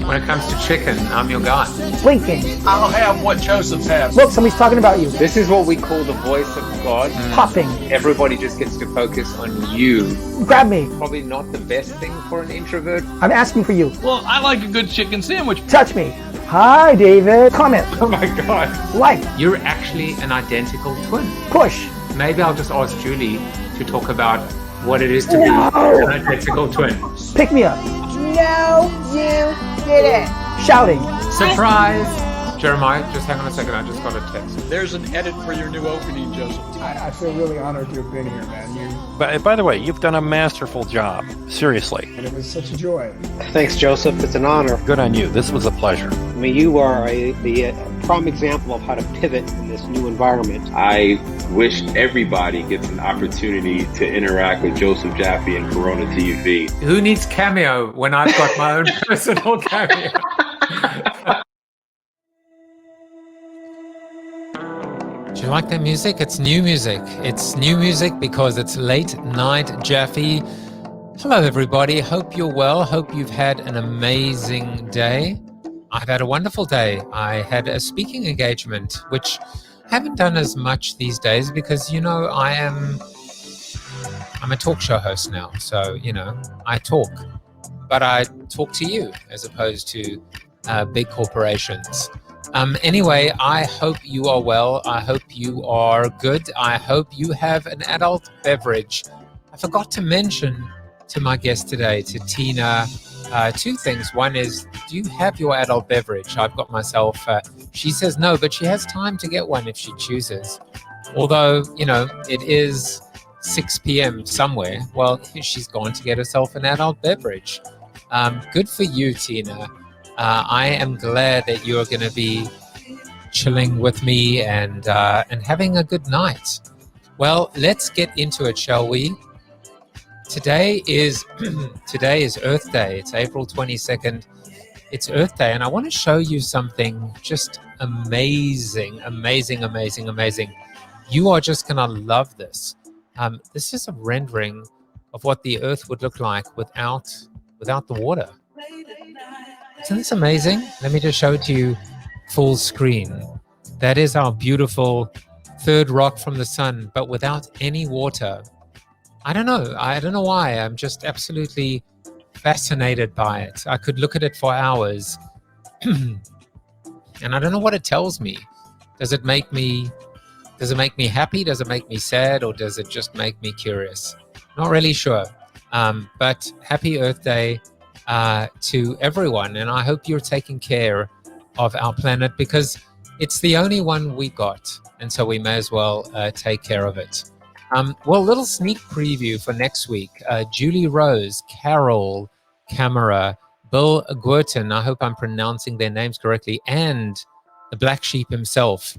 When it comes to chicken, I'm your guy. Blinking. I'll have what Joseph's has. Look, somebody's talking about you. This is what we call the voice of God. Popping. Everybody just gets to focus on you. Grab me. Probably not the best thing for an introvert. I'm asking for you. Well, I like a good chicken sandwich. Touch me. Hi, David. Comment. Oh my God. Like. You're actually an identical twin. Push. Maybe I'll just ask Julie to talk about what it is to be No. an identical twin. Pick me up. No, you didn't. Shouting. Surprise! Jeremiah, just hang on a second. I just got a text. There's an edit for your new opening, Joseph. I feel really honored to have been here, man. But by the way, you've done a masterful job. Seriously. And it was such a joy. Thanks, Joseph. It's an honor. Good on you. This was a pleasure. I mean, you are the prime example of how to pivot in this new environment. I wish everybody gets an opportunity to interact with Joseph Jaffe and Corona TV. Who needs Cameo when I've got my own personal Cameo? Do you like that music? It's new music. It's new music because it's late night Jaffe. Hello, everybody. Hope you're well. Hope you've had an amazing day. I've had a wonderful day. I had a speaking engagement, which I haven't done as much these days because, you know, I'm a talk show host now. So, you know, I talk, but I talk to you as opposed to big corporations. Anyway, I hope you are well. I hope you are good. I hope you have an adult beverage. I forgot to mention to my guest today, to Tina, two things. One is, do you have your adult beverage? I've got myself, she says no, but she has time to get one if she chooses. Although, you know, it is 6 p.m. somewhere. Well, she's gone to get herself an adult beverage. Good for you, Tina. I am glad that you're going to be chilling with me and having a good night. Well, let's get into it, shall we? Today is Earth Day. It's April 22nd. It's Earth Day, and I want to show you something just amazing, amazing, amazing, amazing. You are just going to love this. This is a rendering of what the Earth would look like without the water. Isn't this amazing? Let me just show it to you full screen. That is our beautiful third rock from the sun, but without any water. I don't know why. I'm just absolutely fascinated by it. I could look at it for hours. And I don't know what it tells me. Does it make me happy? Does it make me sad? Or does it just make me curious? Not really sure. But happy Earth Day to everyone, and I hope you're taking care of our planet because it's the only one we got, and so we may as well take care of it. Well, a little sneak preview for next week. Julie Rose, Carol Camera, Bill Guertin, I hope I'm pronouncing their names correctly, and the Black Sheep himself,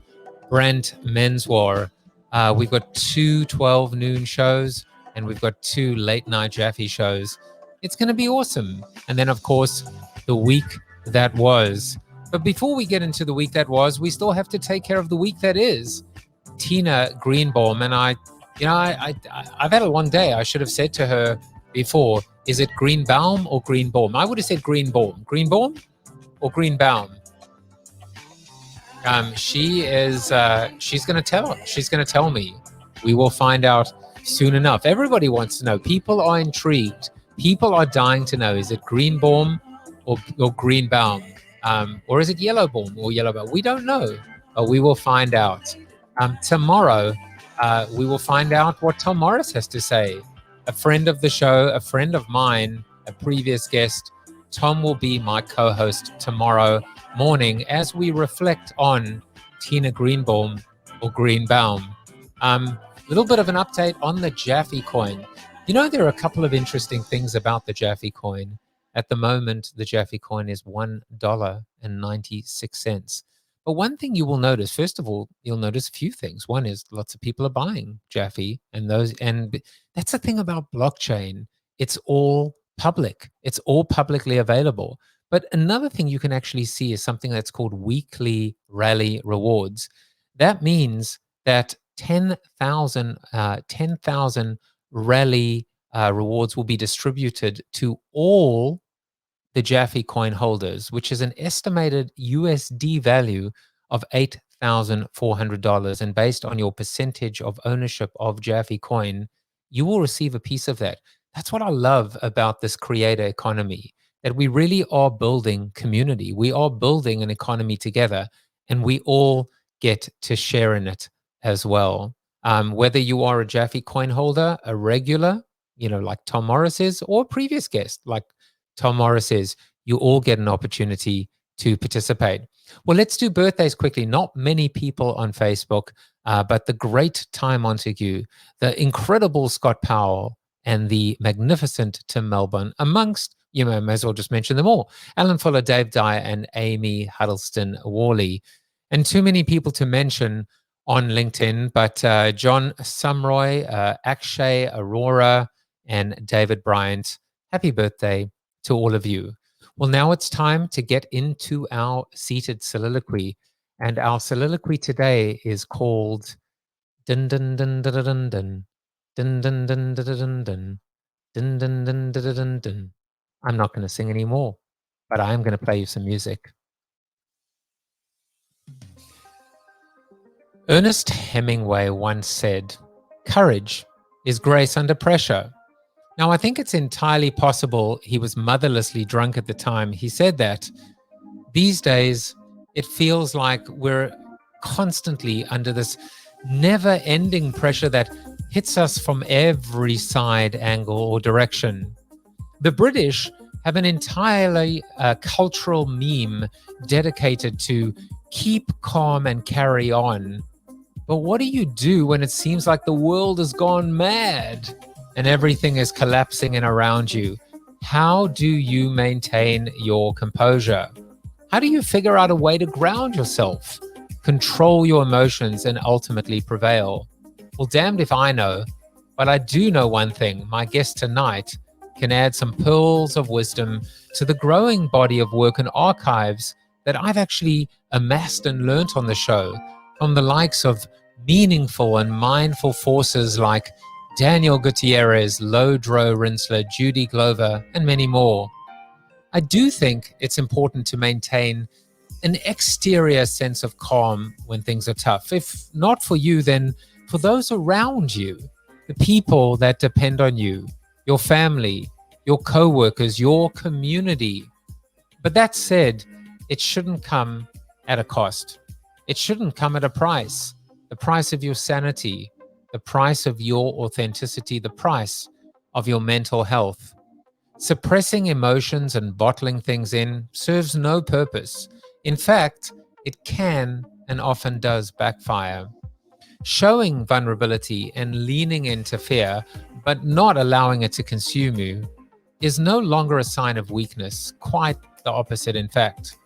Brent Menswar. We've got 2 12 noon shows, and we've got 2 late night Jaffe shows. It's going to be awesome. And then, of course, the week that was. But before we get into the week that was, we still have to take care of the week that is. Tina Greenbaum, and I've had a long day. I should have said to her before, is it Greenbaum or Greenbaum? I would have said Greenbaum. Greenbaum or Greenbaum? She's going to tell me. We will find out soon enough. Everybody wants to know. People are intrigued. People are dying to know, is it Greenbaum or Greenbaum? Or is it Yellowbaum or Yellowbaum? We don't know, but we will find out. Tomorrow, we will find out what Tom Morris has to say. A friend of the show, a friend of mine, a previous guest. Tom will be my co-host tomorrow morning as we reflect on Tina Greenbaum or Greenbaum. Little bit of an update on the Jaffi Coin. You know, there are a couple of interesting things about the Jaffi Coin. At the moment, the Jaffi Coin is $1.96. But one thing you will notice, first of all, you'll notice a few things. One is lots of people are buying Jaffi, and that's the thing about blockchain. It's all public. It's all publicly available. But another thing you can actually see is something that's called weekly rally rewards. That means that 10,000 rally rewards will be distributed to all the Jaffi Coin holders, which is an estimated USD value of $8,400. And based on your percentage of ownership of Jaffi Coin, you will receive a piece of that. That's what I love about this creator economy, that we really are building community. We are building an economy together, and we all get to share in it as well. Whether you are a Jaffi Coin holder, a regular, like Tom Morris is, or a previous guest like Tom Morris is, you all get an opportunity to participate. Well, let's do birthdays quickly. Not many people on Facebook, but the great Ty Montague, the incredible Scott Powell, and the magnificent Tim Melbourne, amongst, you may as well just mention them all, Alan Fuller, Dave Dyer, and Amy Huddleston Worley. And too many people to mention on LinkedIn, but John Sumroy, Akshay Aurora, and David Bryant, happy birthday to all of you. Well, now it's time to get into our seated soliloquy. And our soliloquy today is called Dun Dun Dun Dun Dun Dun Dun Dun Dun Dun Dun Dun Dun Dun Dun Dun Dun Dun. I'm not going to sing anymore, but I am going to play you some music. Ernest Hemingway once said, "Courage is grace under pressure." Now, I think it's entirely possible he was motherlessly drunk at the time he said that. These days, it feels like we're constantly under this never-ending pressure that hits us from every side, angle, or direction. The British have an entirely cultural meme dedicated to keep calm and carry on. But what do you do when it seems like the world has gone mad and everything is collapsing in around you? How do you maintain your composure? How do you figure out a way to ground yourself, control your emotions, and ultimately prevail? Well, damned if I know, but I do know one thing. My guest tonight can add some pearls of wisdom to the growing body of work and archives that I've actually amassed and learnt on the show, from the likes of meaningful and mindful forces like Daniel Gutierrez, Lodro Rinsler, Judy Glover, and many more. I do think it's important to maintain an exterior sense of calm when things are tough. If not for you, then for those around you, the people that depend on you, your family, your co-workers, your community. But that said, it shouldn't come at a cost. It shouldn't come at a price. The price of your sanity, the price of your authenticity, the price of your mental health. Suppressing emotions and bottling things in serves no purpose. In fact, it can and often does backfire. Showing vulnerability and leaning into fear, but not allowing it to consume you, is no longer a sign of weakness, quite the opposite, in fact.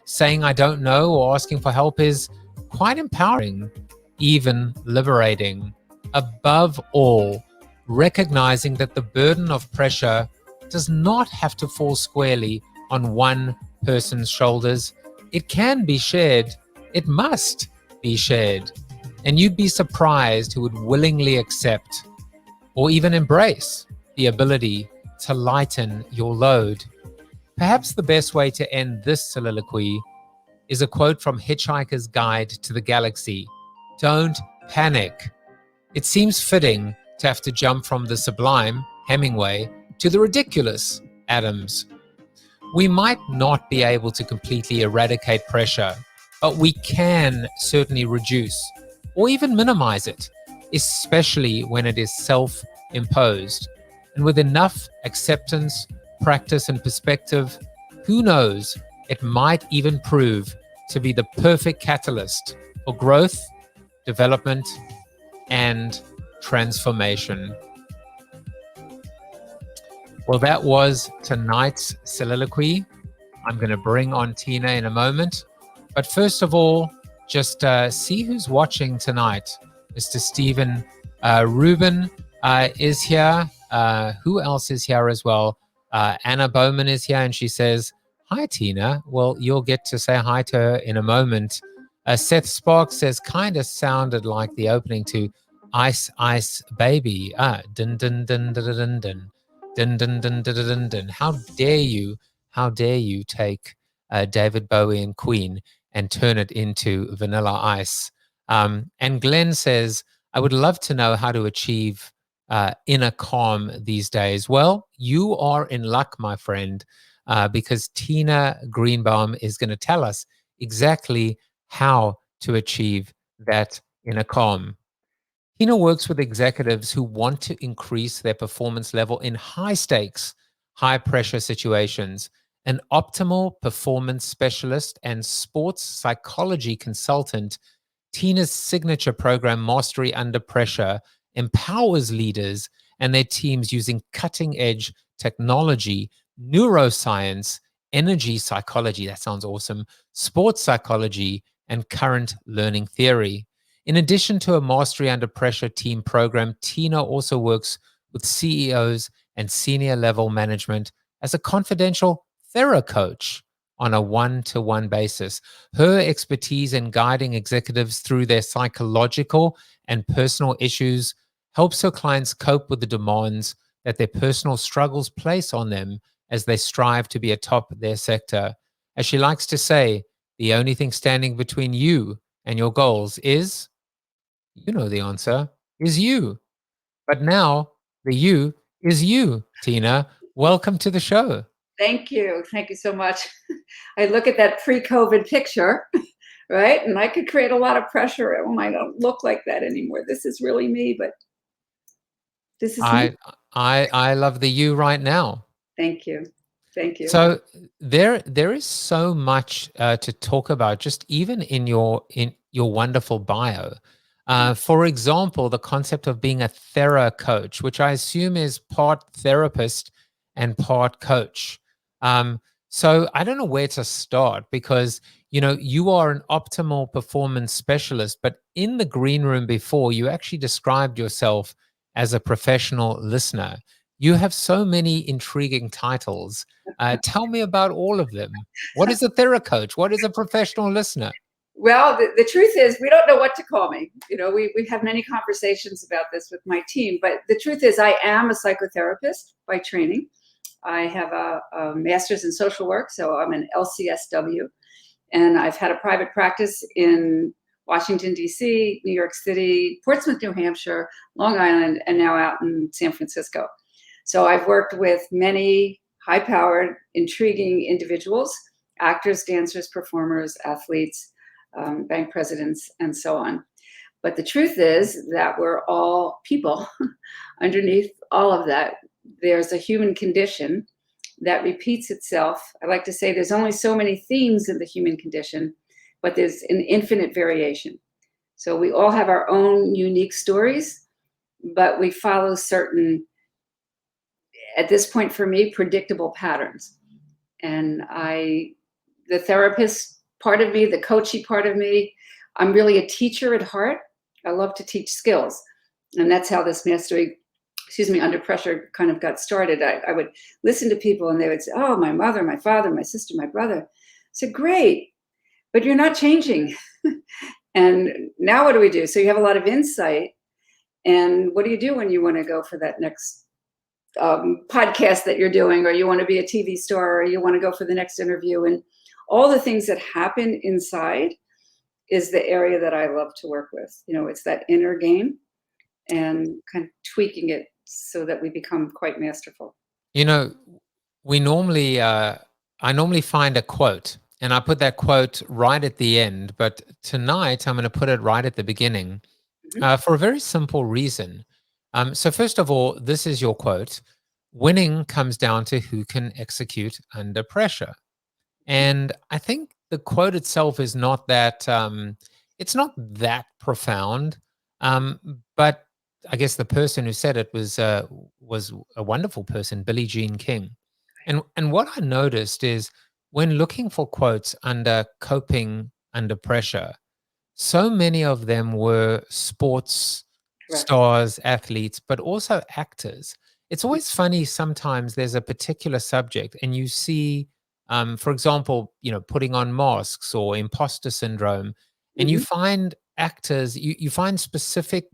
Saying I don't know or asking for help is quite empowering, even liberating. Above all, recognizing that the burden of pressure does not have to fall squarely on one person's shoulders. It can be shared. It must be shared. And you'd be surprised who would willingly accept or even embrace the ability to lighten your load. Perhaps the best way to end this soliloquy is a quote from Hitchhiker's Guide to the Galaxy. Don't panic. It seems fitting to have to jump from the sublime, Hemingway, to the ridiculous, Adams. We might not be able to completely eradicate pressure, but we can certainly reduce or even minimize it, especially when it is self-imposed. And with enough acceptance, practice, and perspective, who knows, it might even prove to be the perfect catalyst for growth, development, and transformation. Well, that was tonight's soliloquy. I'm going to bring on Tina in a moment. But first of all, just see who's watching tonight. Mr. Stephen Rubin is here. Who else is here as well? Anna Bowman is here, and she says, "Hi, Tina." Well, you'll get to say hi to her in a moment. Seth Sparks says, kind of sounded like the opening to Ice Ice Baby. Dun dun dun dun dun dun dun dun dun dun dun dun dun. How dare you how dare you take David Bowie and Queen and turn it into Vanilla Ice? And Glenn says, I would love to know how to achieve inner calm these days. Well, you are in luck, my friend, because Tina Greenbaum is going to tell us exactly how to achieve that inner calm. Tina works with executives who want to increase their performance level in high stakes, high pressure situations. An optimal performance specialist and sports psychology consultant, Tina's signature program, Mastery Under Pressure, empowers leaders and their teams using cutting edge technology, neuroscience, energy psychology, that sounds awesome, sports psychology, and current learning theory. In addition to a Mastery Under Pressure team program, Tina also works with CEOs and senior level management as a confidential thera coach on a one-to-one basis. Her expertise in guiding executives through their psychological and personal issues helps her clients cope with the demands that their personal struggles place on them as they strive to be atop their sector. As she likes to say, the only thing standing between you and your goals is, you know the answer, is you. But now the you is you, Tina. Welcome to the show. Thank you. Thank you so much. I look at that pre-COVID picture, right? And I could create a lot of pressure. Oh, I don't look like that anymore. This is really me, but this is me. I love the you right now. Thank you. Thank you. So there is so much to talk about, just even in your wonderful bio. For example, the concept of being a thera coach, which I assume is part therapist and part coach. So I don't know where to start because you are an optimal performance specialist, but in the green room before, you actually described yourself as a professional listener. You have so many intriguing titles. Tell me about all of them. What is a thera coach? What is a professional listener? Well, the truth is, we don't know what to call me. We have many conversations about this with my team, but the truth is I am a psychotherapist by training. I have a master's in social work, so I'm an LCSW, and I've had a private practice in Washington, D.C., New York City, Portsmouth, New Hampshire, Long Island, and now out in San Francisco. So I've worked with many high-powered, intriguing individuals, actors, dancers, performers, athletes, bank presidents, and so on. But the truth is that we're all people. Underneath all of that, there's a human condition that repeats itself. I like to say there's only so many themes in the human condition, but there's an infinite variation. So we all have our own unique stories, but we follow certain, at this point for me, predictable patterns. And the therapist part of me, the coachy part of me, I'm really a teacher at heart. I love to teach skills. And that's how this mastery, under pressure kind of got started. I would listen to people and they would say, oh, my mother, my father, my sister, my brother. I said, great, but you're not changing. And now what do we do? So you have a lot of insight. And what do you do when you want to go for that next podcast that you're doing, or you want to be a TV star, or you want to go for the next interview? And all the things that happen inside is the area that I love to work with. It's that inner game and kind of tweaking it so that we become quite masterful. We normally, I normally find a quote and I put that quote right at the end, but tonight I'm going to put it right at the beginning for a very simple reason. So first of all, this is your quote: winning comes down to who can execute under pressure. And I think the quote itself is not that, it's not that profound, but I guess the person who said it was a wonderful person, Billie Jean King. And what I noticed is when looking for quotes under coping under pressure, so many of them were sports stars, athletes, but also actors. It's always funny, sometimes there's a particular subject and you see, for example, putting on masks or imposter syndrome, and you find actors, you find specific,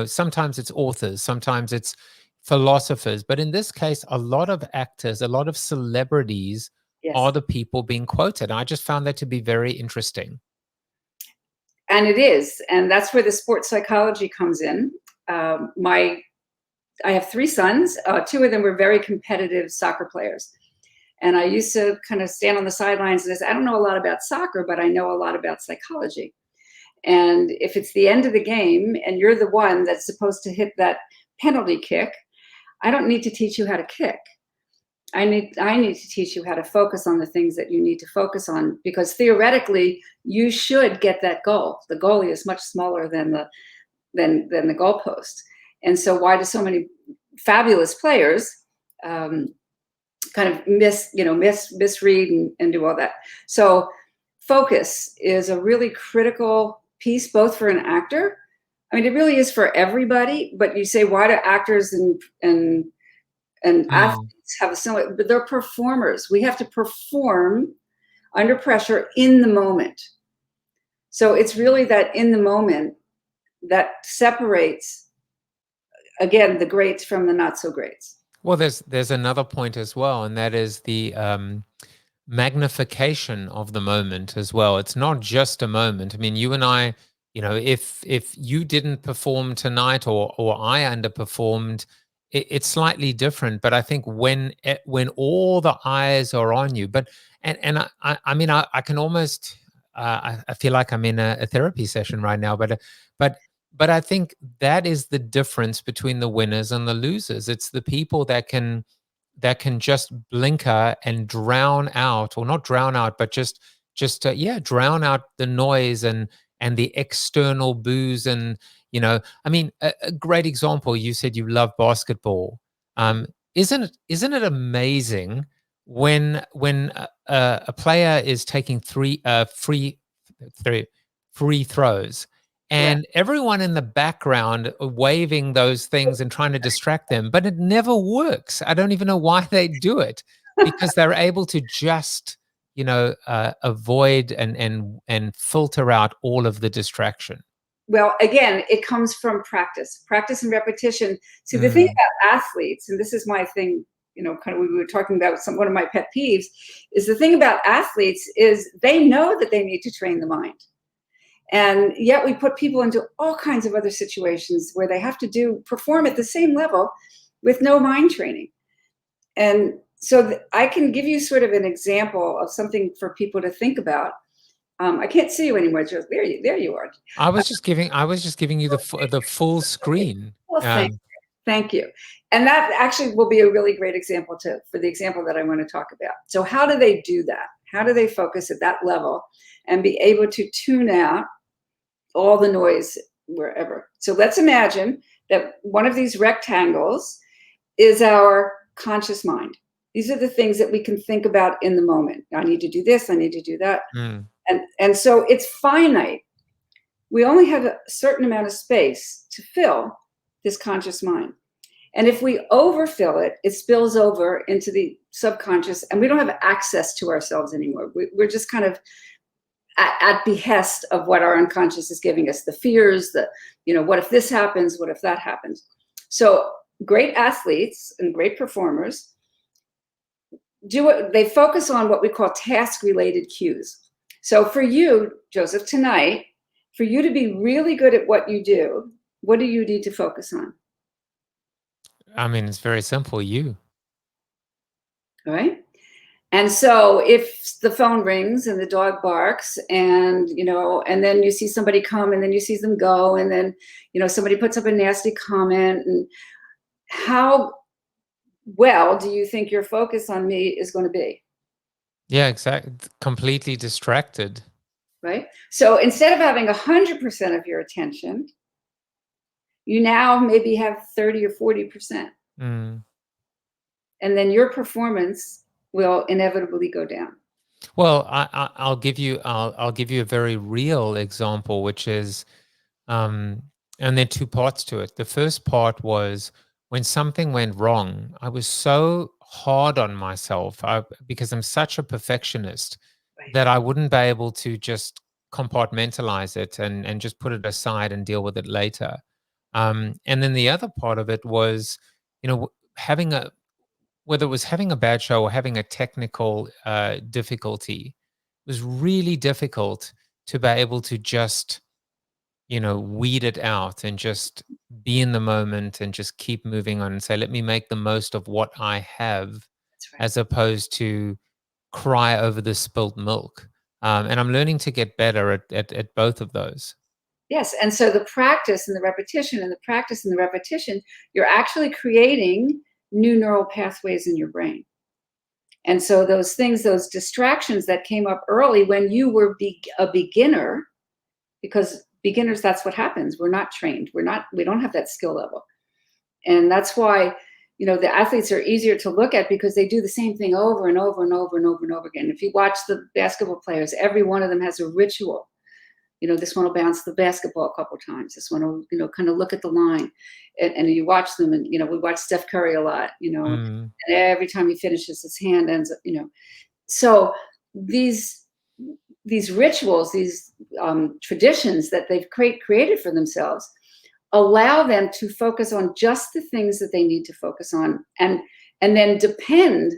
sometimes it's authors, sometimes it's philosophers, but in this case, a lot of actors, a lot of celebrities Yes. are the people being quoted. I just found that to be very interesting. And it is, and that's where the sports psychology comes in. I have 3 sons. 2 of them were very competitive soccer players. And I used to kind of stand on the sidelines and say, I don't know a lot about soccer, but I know a lot about psychology. And if it's the end of the game and you're the one that's supposed to hit that penalty kick, I don't need to teach you how to kick. I need to teach you how to focus on the things that you need to focus on, because theoretically you should get that goal. The goalie is much smaller than the goalpost. And so why do so many fabulous players kind of misread and do all that? So focus is a really critical piece, both for an actor. I mean, it really is for everybody, but you say, why do actors and athletes have a similar, but they're performers. We have to perform under pressure in the moment. So it's really that in the moment that separates, again, the greats from the not so greats. Well, there's another point as well, and that is the magnification of the moment as well. It's not just a moment. I mean, you and I, if you didn't perform tonight or I underperformed, it's slightly different. But I think when all the eyes are on you, I mean, I can almost I feel like I'm in a therapy session right now, but I think that is the difference between the winners and the losers. It's the people that can just blinker and drown out, or not drown out, but just drown out the noise and the external boos. And I mean, a great example, you said you love basketball. Isn't it amazing when a player is taking free throws, and everyone in the background waving those things and trying to distract them, but it never works. I don't even know why they do it, because they're able to just, avoid and filter out all of the distraction. Well, again, it comes from practice and repetition. See, the thing about athletes, and this is my thing, kind of, we were talking about one of my pet peeves, is the thing about athletes is they know that they need to train the mind. And yet we put people into all kinds of other situations where they have to perform at the same level with no mind training. And so I can give you sort of an example of something for people to think about. I can't see you anymore, Joe. There you are. I was just giving you the full screen. Well, thank you. And that actually will be a really great example for the example that I want to talk about. So how do they do that? How do they focus at that level and be able to tune out all the noise wherever? So let's imagine that one of these rectangles is our conscious mind. These are the things that we can think about in the moment. I need to do this, I need to do that. And so it's finite. We only have a certain amount of space to fill this conscious mind. And if we overfill it, it spills over into the subconscious, and we don't have access to ourselves anymore. We're just kind of at behest of what our unconscious is giving us, the fears, what if this happens, what if that happens? So great athletes and great performers they focus on what we call task-related cues. So for you, Joseph, tonight, for you to be really good at what you do, what do you need to focus on? I mean, it's very simple. You. All right. And so if the phone rings and the dog barks and, and then you see somebody come and then you see them go, and then, somebody puts up a nasty comment, and how well do you think your focus on me is going to be? Yeah, exactly. Completely distracted. Right. So instead of having 100% of your attention, you now maybe have 30 or 40%. And then your performance will inevitably go down. Well, I'll give you a very real example, which is, and there are 2 parts to it. The first part was when something went wrong, I was so hard on myself because I'm such a perfectionist that I wouldn't be able to just compartmentalize it and just put it aside and deal with it later. And then the other part of it was, having whether it was having a bad show or having a technical difficulty, it was really difficult to be able to just, weed it out and just be in the moment and just keep moving on and say, let me make the most of what I have, That's right. as opposed to cry over the spilt milk. And I'm learning to get better at both of those. Yes. And so the practice and the repetition and the practice and the repetition, you're actually creating new neural pathways in your brain. And so those things, those distractions that came up early when you were a beginner, because beginners, that's what happens. We're not trained. We don't have that skill level. And that's why, the athletes are easier to look at because they do the same thing over and over and over and over and over again. If you watch the basketball players, every one of them has a ritual. This one will bounce the basketball a couple times. This one will, kind of look at the line, and you watch them. And we watch Steph Curry a lot. And every time he finishes, his hand ends up. So these rituals, these traditions that they've created for themselves, allow them to focus on just the things that they need to focus on, and then depend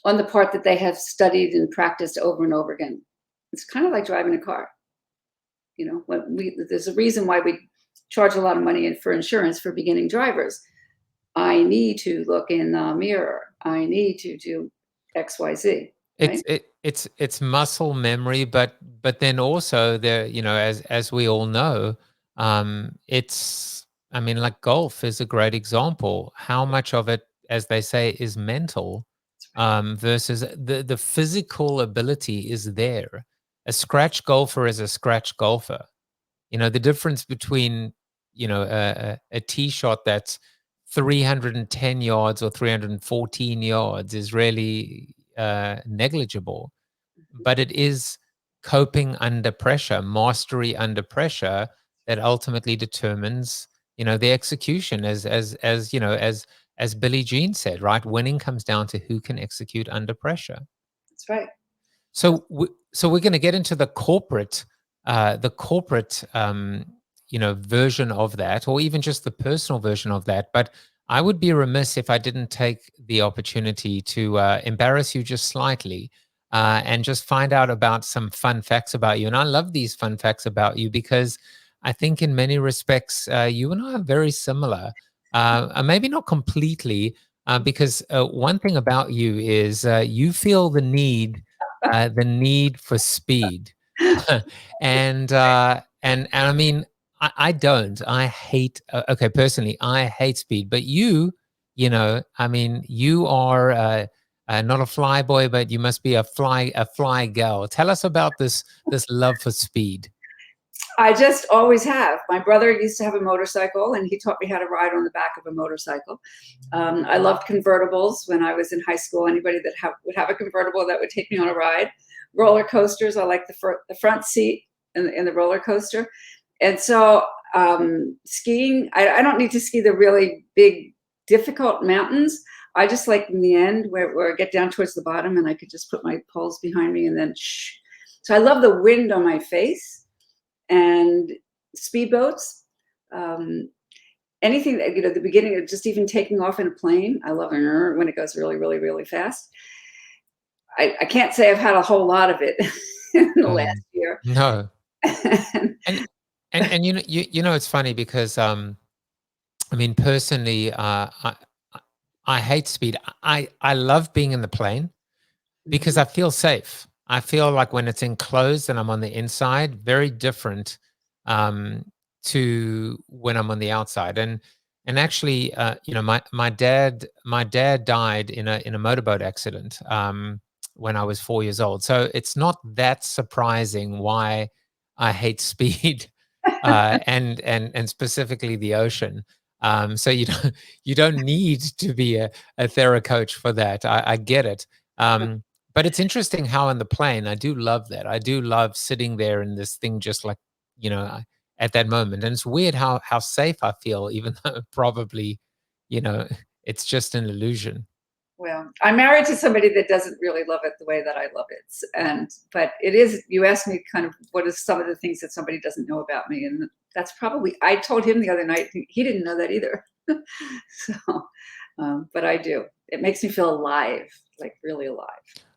on the part that they have studied and practiced over and over again. It's kind of like driving a car. There's a reason why we charge a lot of money for insurance for beginning drivers. I need to look in the mirror. I need to do X, Y, Z. Right? It's muscle memory, but then also there, as we all know, like golf is a great example. How much of it, as they say, is mental, versus the physical ability is there. A scratch golfer is a scratch golfer. The difference between, a tee shot that's 310 yards or 314 yards is really negligible, but it is coping under pressure, mastery under pressure, that ultimately determines, the execution. As Billie Jean said, right? Winning comes down to who can execute under pressure. That's right. So we're going to get into the corporate version of that, or even just the personal version of that. But I would be remiss if I didn't take the opportunity to embarrass you just slightly, and just find out about some fun facts about you. And I love these fun facts about you because I think in many respects, you and I are very similar. Maybe not completely, because one thing about you is you feel the need for speed. And I mean, I don't. I hate. Okay, personally, I hate speed. But you are not a fly boy, but you must be a fly girl. Tell us about this love for speed. I just always have. My brother used to have a motorcycle, and he taught me how to ride on the back of a motorcycle. I loved convertibles when I was in high school. Anybody that would have a convertible that would take me on a ride. Roller coasters. I like the front seat in the roller coaster. And so skiing, I don't need to ski the really big, difficult mountains. I just like in the end where I get down towards the bottom and I could just put my poles behind me and then shh. So I love the wind on my face and speedboats. Anything that, the beginning of just even taking off in a plane. I love it when it goes really, really, really fast. I can't say I've had a whole lot of it in the last year. No. and it's funny because personally, I hate speed. I love being in the plane because I feel safe. I feel like when it's enclosed and I'm on the inside, very different to when I'm on the outside. And actually, my dad died in a motorboat accident when I was 4 years old. So it's not that surprising why I hate speed, and specifically the ocean. So you don't need to be a theracoach for that. I get it. But it's interesting how in the plane, I do love that. I do love sitting there in this thing, just like, at that moment. And it's weird how safe I feel, even though probably, it's just an illusion. Well, I'm married to somebody that doesn't really love it the way that I love it. But it is, you asked me kind of what is some of the things that somebody doesn't know about me. And that's probably, I told him the other night, he didn't know that either. So, but I do. it makes me feel alive, like really alive.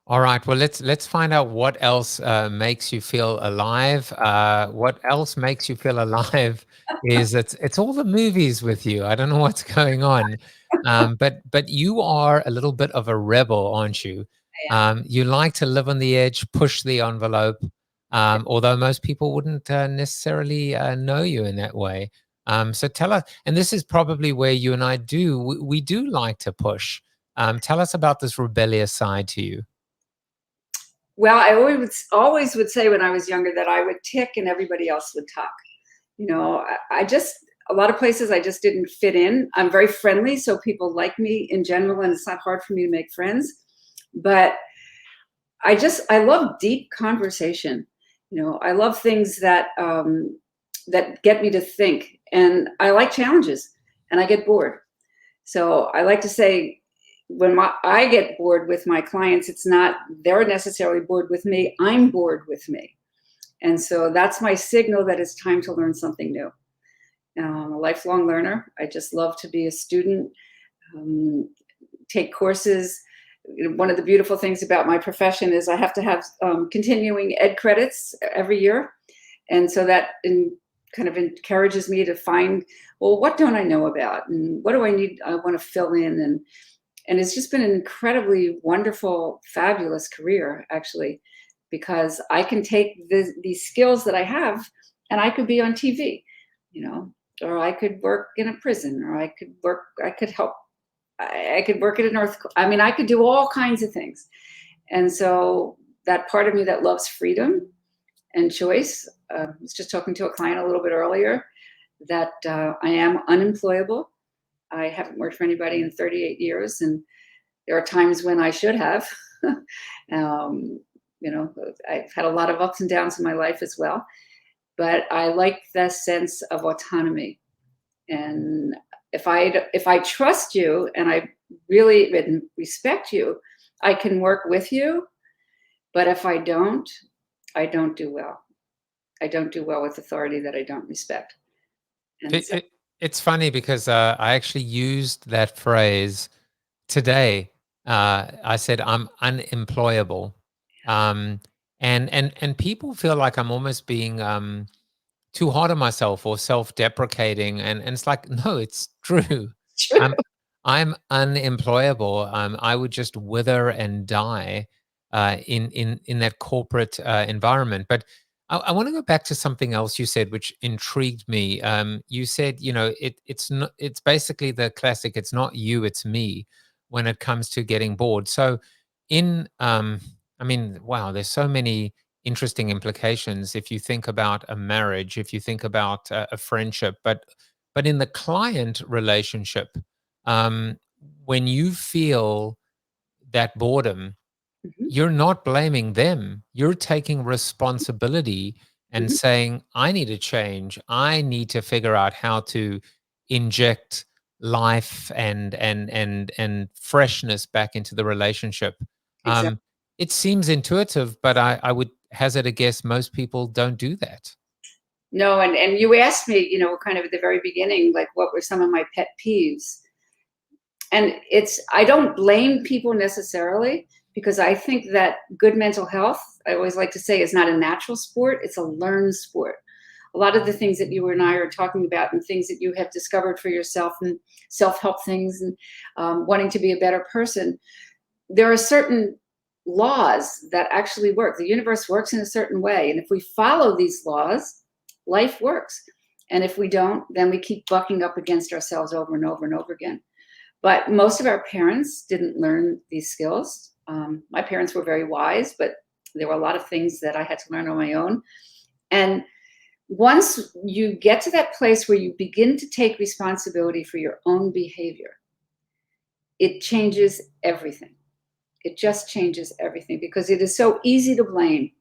All right. Well, let's find out what else makes you feel alive. What else makes you feel alive is it's all the movies with you. I don't know what's going on, but you are a little bit of a rebel, aren't you? You like to live on the edge, push the envelope. Although most people wouldn't necessarily know you in that way. So tell us, and this is probably where you and I do. We do like to push. Tell us about this rebellious side to you. Well, I always would say when I was younger that I would tick and everybody else would talk. You know, I just, a lot of places I just didn't fit in. I'm very friendly, so people like me in general, and it's not hard for me to make friends. But I love deep conversation. You know, I love things that that get me to think, and I like challenges, and I get bored. So I like to say, when I get bored with my clients, it's not they're necessarily bored with me, I'm bored with me. And so that's my signal that it's time to learn something new. I'm a lifelong learner. I just love to be a student, take courses. One of the beautiful things about my profession is I have to have continuing ed credits every year. And so that kind of encourages me to find, well, what don't I know about? And what do I need? I want to fill in. And it's just been an incredibly wonderful, fabulous career, actually, because I can take these skills that I have and I could be on TV, you know, or I could work in a prison, or I could work at an earth. I mean, I could do all kinds of things. And so that part of me that loves freedom and choice, I was just talking to a client a little bit earlier that I am unemployable. I haven't worked for anybody in 38 years, and there are times when I should have. You know, I've had a lot of ups and downs in my life as well, but I like the sense of autonomy. And if I trust you and I really respect you, I can work with you. But if I don't do well. I don't do well with authority that I don't respect. And It's funny because I actually used that phrase today. I said I'm unemployable, and people feel like I'm almost being too hard on myself or self-deprecating, and it's like, no, it's true. true. I'm unemployable. I would just wither and die in that corporate environment. But I want to go back to something else you said, which intrigued me. You said, you know, it's not. It's basically the classic. It's not you, it's me. When it comes to getting bored. So, I mean, wow, there's so many interesting implications if you think about a marriage, if you think about a friendship, but in the client relationship, um, when you feel that boredom, you're not blaming them. You're taking responsibility and saying, I need to change. I need to figure out how to inject life and freshness back into the relationship. Exactly. It seems intuitive, but I would hazard a guess most people don't do that. No, and you asked me, you know, kind of at the very beginning, like what were some of my pet peeves? And I don't blame people necessarily, because I think that good mental health, I always like to say, is not a natural sport, it's a learned sport. A lot of the things that you and I are talking about and things that you have discovered for yourself and self-help things and wanting to be a better person, there are certain laws that actually work. The universe works in a certain way. And if we follow these laws, life works. And if we don't, then we keep bucking up against ourselves over and over and over again. But most of our parents didn't learn these skills. My parents were very wise, but there were a lot of things that I had to learn on my own. And once you get to that place where you begin to take responsibility for your own behavior, it changes everything. It just changes everything, because it is so easy to blame.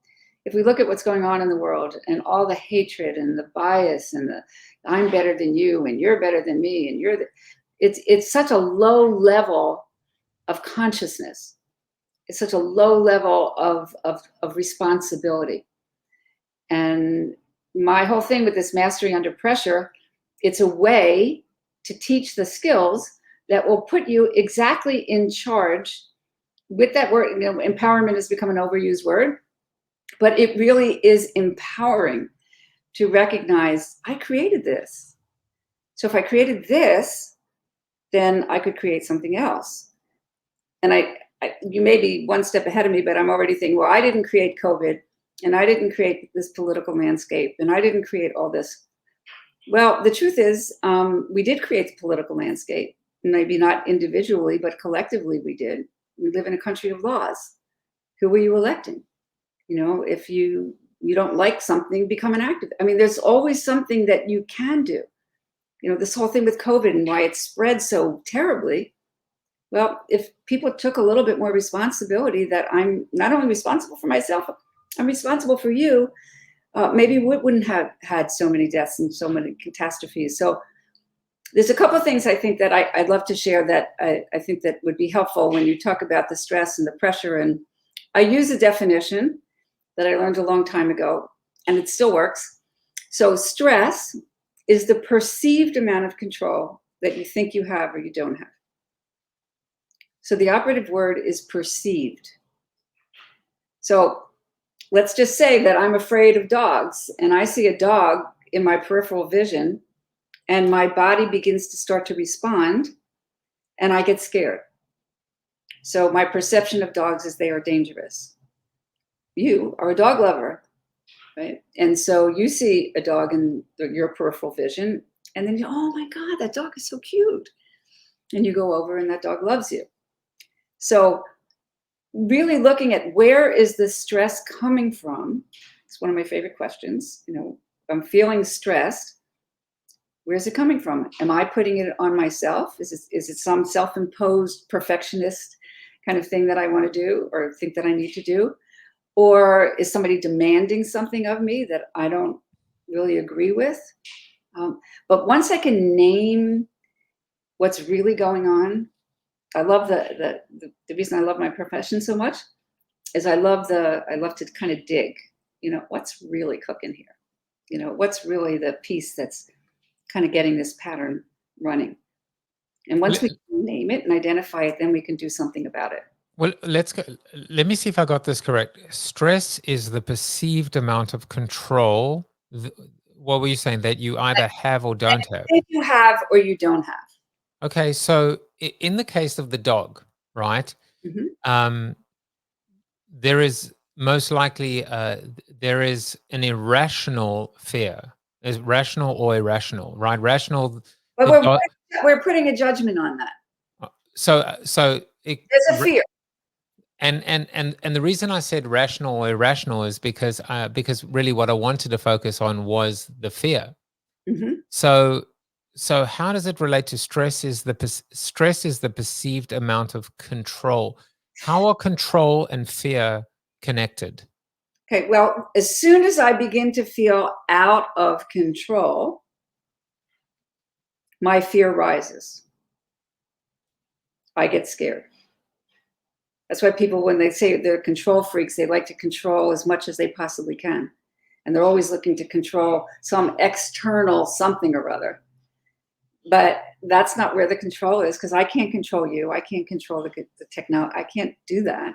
If we look at what's going on in the world and all the hatred and the bias and the I'm better than you and you're better than me and it's such a low level of consciousness. It's such a low level of responsibility. And my whole thing with this mastery under pressure, it's a way to teach the skills that will put you exactly in charge with that word. You know, empowerment has become an overused word, but it really is empowering to recognize I created this. So if I created this, then I could create something else. And you may be one step ahead of me, but I'm already thinking, well, I didn't create COVID, and I didn't create this political landscape, and I didn't create all this. Well, the truth is, we did create the political landscape. Maybe not individually, but collectively we did. We live in a country of laws. Who were you electing? You know, if you don't like something, become an activist. I mean, there's always something that you can do. You know, this whole thing with COVID and why it spread so terribly. Well, if people took a little bit more responsibility, that I'm not only responsible for myself, I'm responsible for you, maybe we wouldn't have had so many deaths and so many catastrophes. So there's a couple of things I think that I'd love to share that I think that would be helpful when you talk about the stress and the pressure. And I use a definition that I learned a long time ago, and it still works. So stress is the perceived amount of control that you think you have or you don't have. So the operative word is perceived. So let's just say that I'm afraid of dogs, and I see a dog in my peripheral vision, and my body begins to start to respond, and I get scared. So my perception of dogs is they are dangerous. You are a dog lover, right? And so you see a dog in your peripheral vision, and then oh my God, that dog is so cute. And you go over and that dog loves you. So really looking at where is the stress coming from? It's one of my favorite questions. You know, if I'm feeling stressed, where's it coming from? Am I putting it on myself? Is it some self-imposed perfectionist kind of thing that I want to do or think that I need to do? Or is somebody demanding something of me that I don't really agree with? But once I can name what's really going on, I love the reason I love my profession so much is I love to kind of dig, you know, what's really cooking here? You know, what's really the piece that's kind of getting this pattern running? And once we name it and identify it, then we can do something about it. Well, let's go. Let me see if I got this correct. Stress is the perceived amount of control. What were you saying? That you either have or don't have? If you have or you don't have. Okay, so in the case of the dog, right? Mm-hmm. There is most likely there is an irrational fear. Is rational or irrational, right? Rational. But we're putting a judgment on that. So there's a fear. And the reason I said rational or irrational is because really what I wanted to focus on was the fear. Mm-hmm. So how does it relate to stress? Stress is the perceived amount of control. How are control and fear connected? Okay, well, as soon as I begin to feel out of control, my fear rises. I get scared. That's why people, when they say they're control freaks, they like to control as much as they possibly can. And they're always looking to control some external something or other. But that's not where the control is, because I can't control you. I can't control the technology. I can't do that.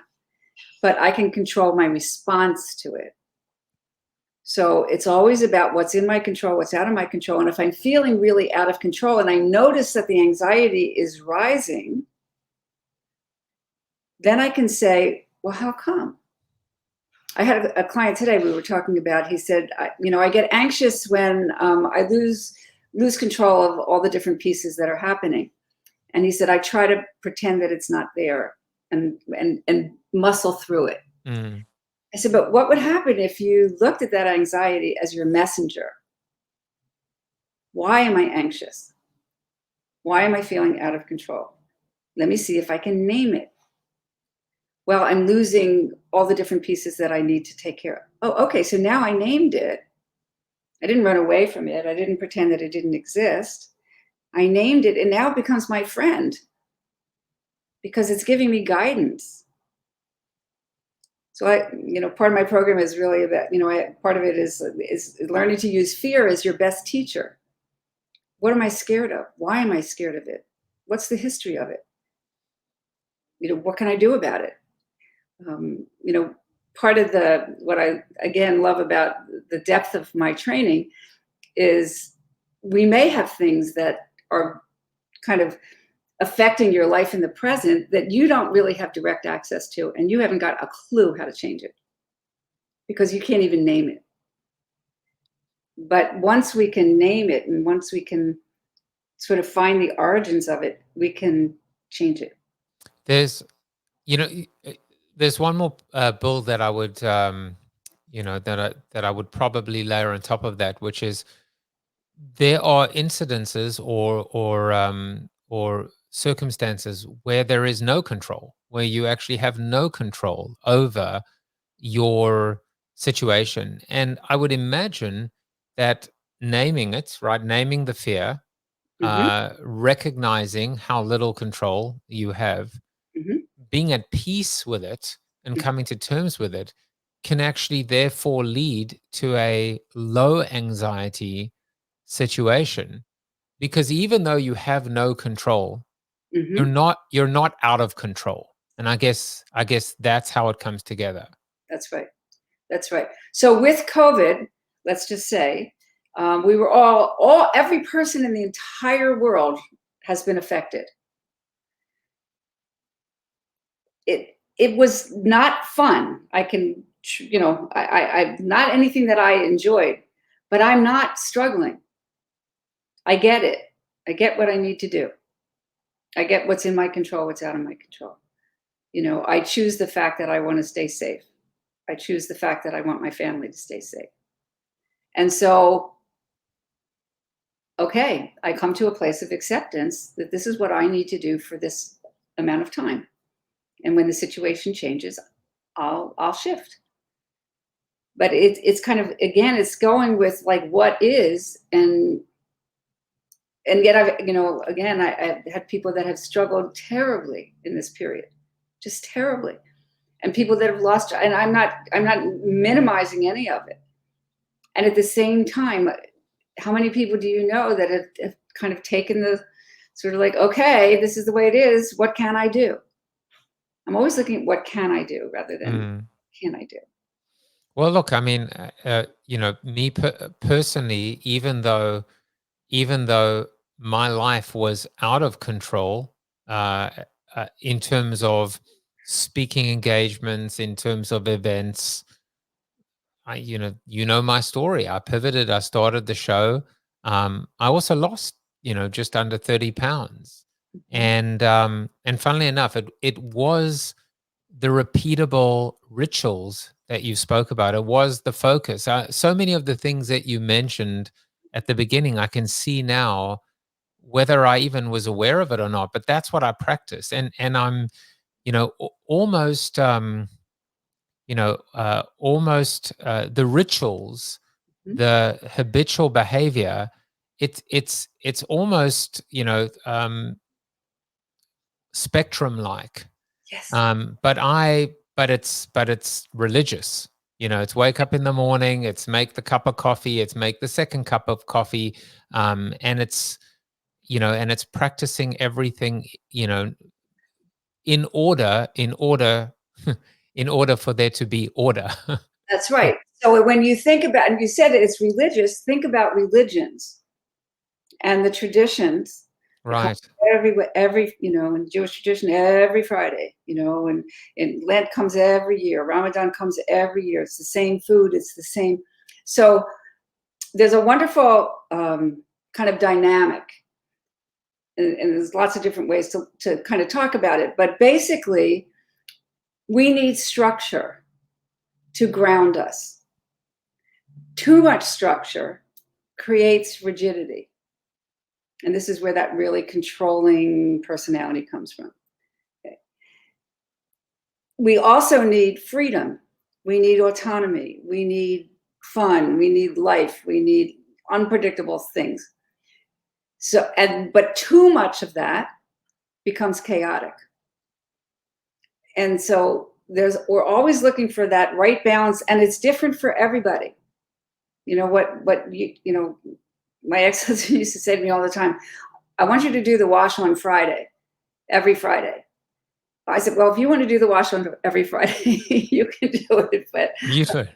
But I can control my response to it. So it's always about what's in my control, what's out of my control. And if I'm feeling really out of control and I notice that the anxiety is rising, then I can say, well, how come? I had a client today we were talking about, he said, I get anxious when I lose control of all the different pieces that are happening. And he said, I try to pretend that it's not there and muscle through it. Mm. I said, but what would happen if you looked at that anxiety as your messenger? Why am I anxious? Why am I feeling out of control? Let me see if I can name it. Well, I'm losing all the different pieces that I need to take care of. Oh, okay, so now I named it. I didn't run away from it. I didn't pretend that it didn't exist. I named it, and now it becomes my friend because it's giving me guidance. So part of my program is really about, part of it is learning to use fear as your best teacher. What am I scared of? Why am I scared of it? What's the history of it? What can I do about it? Part of what I, again, love about the depth of my training is we may have things that are kind of affecting your life in the present that you don't really have direct access to, and you haven't got a clue how to change it because you can't even name it. But once we can name it, and once we can sort of find the origins of it, we can change it. There's, there's one more bill that I would, that I would probably layer on top of that, which is there are incidences or circumstances where there is no control, where you actually have no control over your situation. And I would imagine that naming it, right, naming the fear, recognizing how little control you have, being at peace with it and coming to terms with it can actually therefore lead to a low anxiety situation, because even though you have no control, you're not out of control. And I guess that's how it comes together. That's right. So with COVID, let's just say, we were every person in the entire world has been affected. It was not fun. I can, I not anything that I enjoyed, but I'm not struggling. I get it. I get what I need to do. I get what's in my control, what's out of my control. I choose the fact that I want to stay safe. I choose the fact that I want my family to stay safe. And so, okay, I come to a place of acceptance that this is what I need to do for this amount of time. And when the situation changes, I'll shift. But it's kind of, again, it's going with like what is, and yet I've had people that have struggled terribly in this period, just terribly, and people that have lost. And I'm not minimizing any of it. And at the same time, how many people do you know that have kind of taken the sort of like, okay, this is the way it is. What can I do? I'm always looking at what can I do rather than can I do. Well, look, I mean, me personally, even though my life was out of control in terms of speaking engagements, in terms of events, my story. I pivoted. I started the show. I also lost, just under 30 pounds, and funnily enough, it was the repeatable rituals that you spoke about. It was the focus. So many of the things that you mentioned at the beginning, I can see now, whether I even was aware of it or not. But that's what I practice, and I'm, almost, the rituals, the habitual behavior. It's almost, spectrum like. Yes. But it's religious. It's wake up in the morning, it's make the cup of coffee, it's make the second cup of coffee, and it's, and it's practicing everything, in order in order for there to be order. That's right. So when you think about, and you said it's religious, think about religions and the traditions. Right. Every in Jewish tradition, every Friday, and Lent comes every year, Ramadan comes every year. It's the same food, it's the same. So there's a wonderful kind of dynamic, and there's lots of different ways to kind of talk about it. But basically, we need structure to ground us. Too much structure creates rigidity. And this is where that really controlling personality comes from. Okay. We also need freedom. We need autonomy. We need fun. We need life. We need unpredictable things. But too much of that becomes chaotic. And so we're always looking for that right balance, and it's different for everybody. My ex-husband used to say to me all the time, I want you to do the wash on Friday, every Friday. I said, well, if you want to do the wash on every Friday, you can do it. But You too.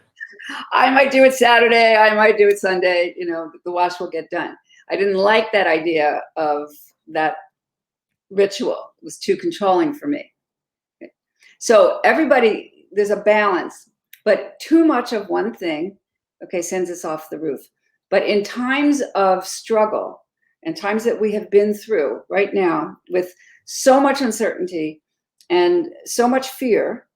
I might do it Saturday. I might do it Sunday. You know, the wash will get done. I didn't like that idea of that ritual. It was too controlling for me. So everybody, there's a balance, but too much of one thing, okay, sends us off the roof. But in times of struggle and times that we have been through right now with so much uncertainty and so much fear,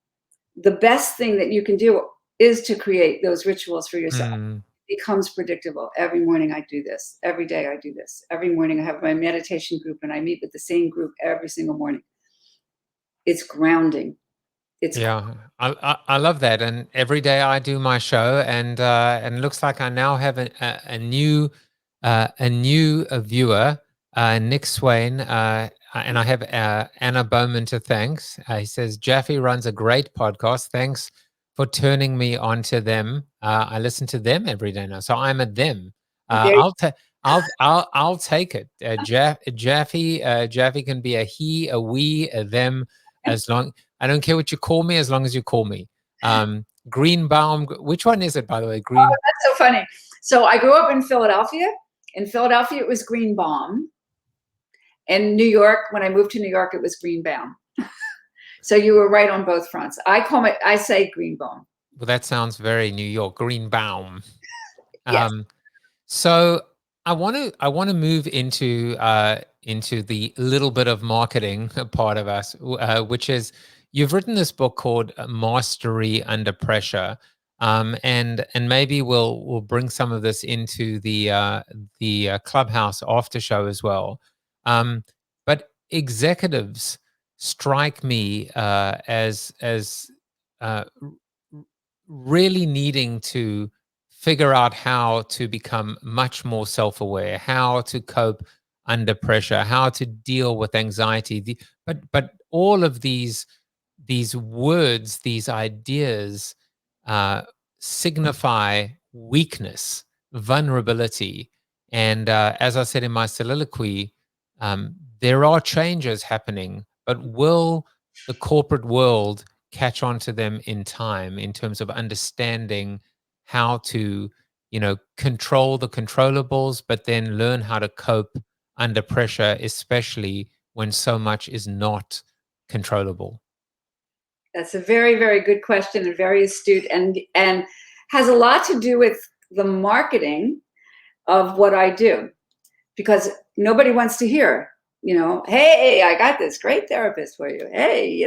the best thing that you can do is to create those rituals for yourself. It becomes predictable. Every morning I do this. Every day I do this. Every morning I have my meditation group and I meet with the same group every single morning. It's grounding. Yeah, I love that, and every day I do my show, and it looks like I now have a new viewer, Nick Swain, and I have Anna Bowman to thank. He says Jaffi runs a great podcast. Thanks for turning me on to them. I listen to them every day now, so I'm a them. I'll take it. Jaffi can be a he, a we, a them, as long. I don't care what you call me, as long as you call me. Greenbaum. Which one is it, by the way? Green. Oh, that's so funny. So I grew up in Philadelphia. In Philadelphia, it was Greenbaum. In New York, when I moved to New York, it was Greenbaum. So you were right on both fronts. I say Greenbaum. Well, that sounds very New York. Greenbaum. Yes. So I want to move into the little bit of marketing part of us, which is you've written this book called Mastery Under Pressure, and maybe we'll bring some of this into the Clubhouse after show as well. But executives strike me as really needing to figure out how to become much more self-aware, how to cope under pressure, how to deal with anxiety. But all of these words, these ideas signify weakness, vulnerability. And as I said in my soliloquy, there are changes happening, but will the corporate world catch on to them in time in terms of understanding how to, control the controllables, but then learn how to cope under pressure, especially when so much is not controllable? That's a very, very good question and very astute, and has a lot to do with the marketing of what I do, because nobody wants to hear, hey, I got this great therapist for you. Hey,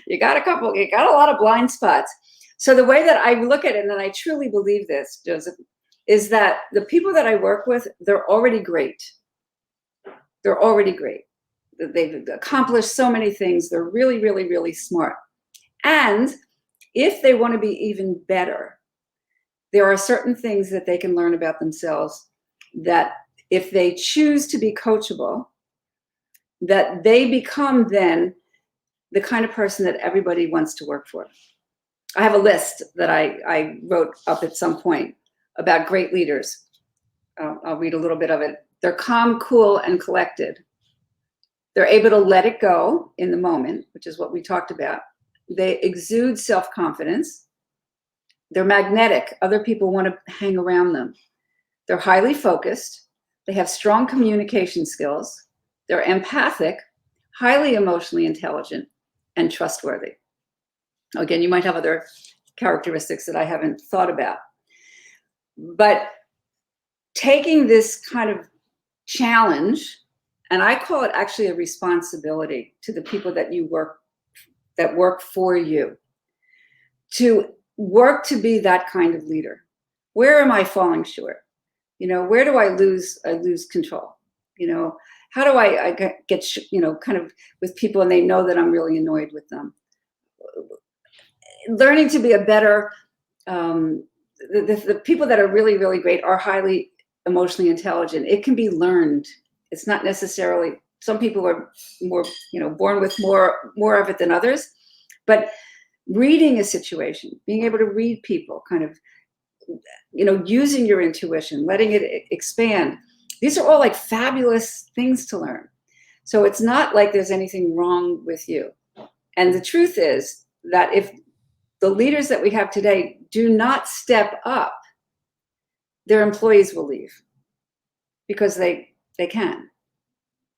you got a lot of blind spots. So the way that I look at it, and I truly believe this, Joseph, is that the people that I work with, they're already great. They're already great. They've accomplished so many things. They're really, really, really smart. And if they want to be even better, there are certain things that they can learn about themselves that if they choose to be coachable, that they become then the kind of person that everybody wants to work for. I have a list that I wrote up at some point about great leaders. I'll read a little bit of it. They're calm, cool, and collected. They're able to let it go in the moment, which is what we talked about. They exude self-confidence. They're magnetic. Other people want to hang around them. They're highly focused. They have strong communication skills. They're empathic, highly emotionally intelligent, and trustworthy. Again, you might have other characteristics that I haven't thought about. But taking this kind of challenge, and I call it actually a responsibility to the people that work for you, to work to be that kind of leader. Where am I falling short? Where do I lose control? How do I get kind of with people and they know that I'm really annoyed with them? Learning to be a better, the people that are really, really great are highly emotionally intelligent. It can be learned. It's not necessarily, some people are more, born with more of it than others, but reading a situation, being able to read people, kind of, using your intuition, letting it expand. These are all like fabulous things to learn. So it's not like there's anything wrong with you. And the truth is that if the leaders that we have today do not step up, their employees will leave because they can,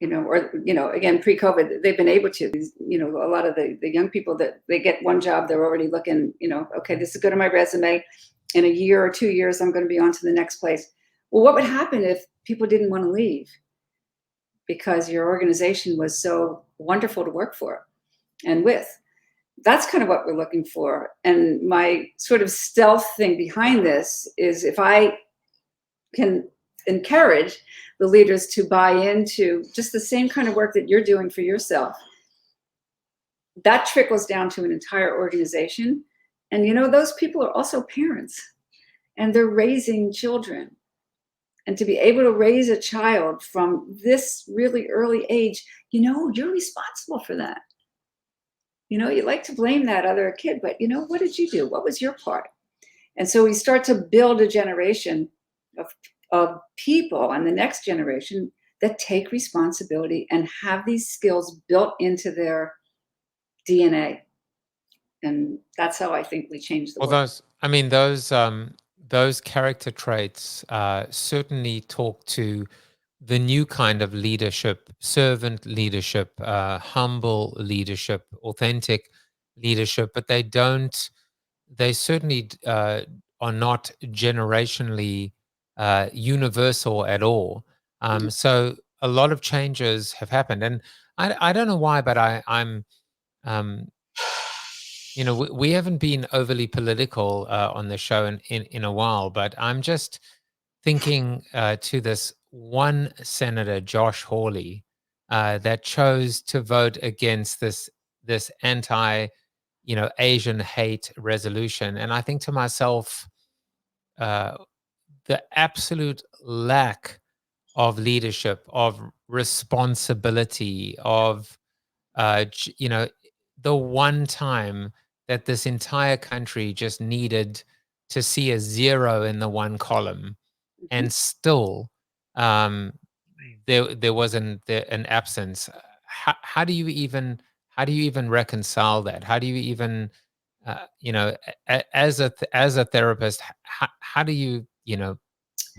or, again, pre-COVID, they've been able to, a lot of the young people that they get one job, they're already looking, okay, this is good on my resume. In a year or 2 years, I'm going to be on to the next place. Well, what would happen if people didn't want to leave because your organization was so wonderful to work for and with? That's kind of what we're looking for. And my sort of stealth thing behind this is if I can encourage the leaders to buy into just the same kind of work that you're doing for yourself, that trickles down to an entire organization. And those people are also parents, and they're raising children. And to be able to raise a child from this really early age, you're responsible for that. You like to blame that other kid, but what did you do? What was your part? And so we start to build a generation of people and the next generation that take responsibility and have these skills built into their DNA. And that's how I think we change the world. Those character traits certainly talk to the new kind of leadership, servant leadership, humble leadership, authentic leadership, but they certainly are not generationally universal at all. So a lot of changes have happened, and I don't know why, but I'm we haven't been overly political on the show in a while, but I'm just thinking to this one senator, Josh Hawley, that chose to vote against this anti, Asian hate resolution, and I think to myself, the absolute lack of leadership, of responsibility, of the one time that this entire country just needed to see a 0 in the one column, and still there wasn't an absence. How do you even reconcile that? How do you even as a therapist, how do you